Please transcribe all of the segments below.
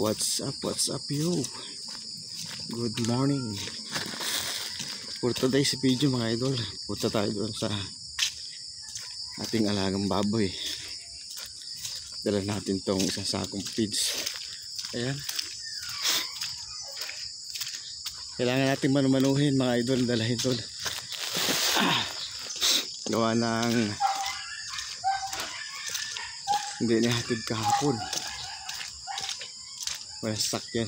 What's up yo? Good morning. For today's video mga idol, punta tayo doon sa ating alagang baboy. Dala natin tong isang sakong feeds. Ayan. Kailangan natin manumanuhin mga idol, dalahin doon. Gawa ng hindi nihatid kahapon. Wala stock yan.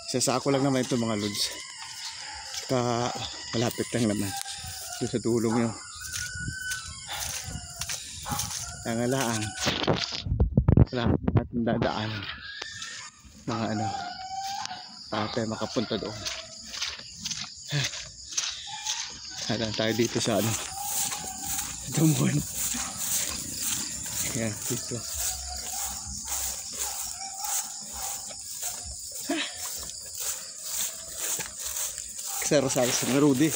Sasako lang naman ito mga lods. Malapit lang naman doon sa tulong nyo. Nangalaan wala natin dadaan mga ano para tayo makapunta doon. Halang tayo dito sa ano Dumon. Yan dito. Exercise ng Rudy.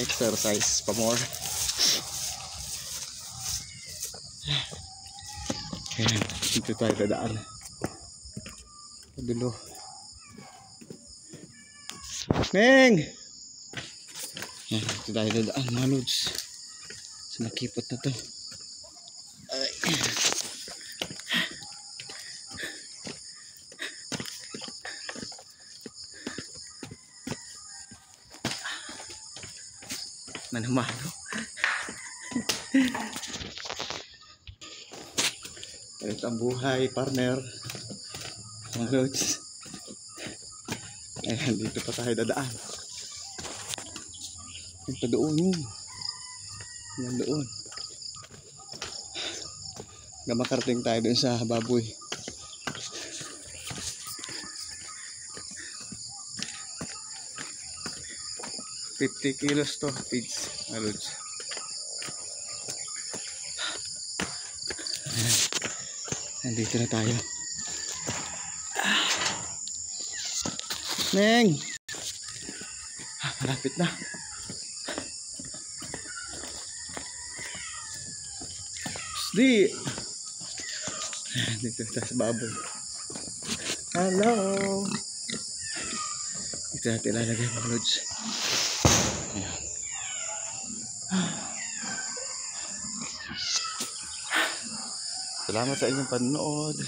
Exercise pa more. Ayan, dito tayo dadaan. Padulo. Meng! Ayan, dito tayo dadaan mga lods. So nakipot na to. Ay. Manumano. Ito ang buhay, partner. Mga lods. Ayan, dito pa tayo dadaan. Ito doon yun. Yan doon. Makarating tayo doon sa baboy. $50 kilos to feeds, lods. Nandito na tayo. Neng! Malapit na. Di! Dito sa baboy. Hello! Ito natin ilalagay mga lods. Ayan. Salamat sa inyong panonood.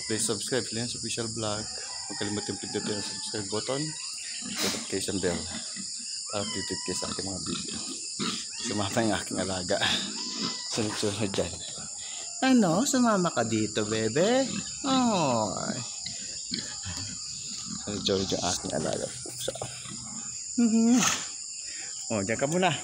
Please subscribe sa Leon's Official Vlog. Huwag kalimutin pindutin ang subscribe button. Notification bell para updated kayo sa aking mga video. Sumama yung aking alaga. Sunod-sunod dyan. Ano? Sumama ka dito, bebe? Oh. Sunod-sunod yung aking alaga. Oh, dyan ka muna.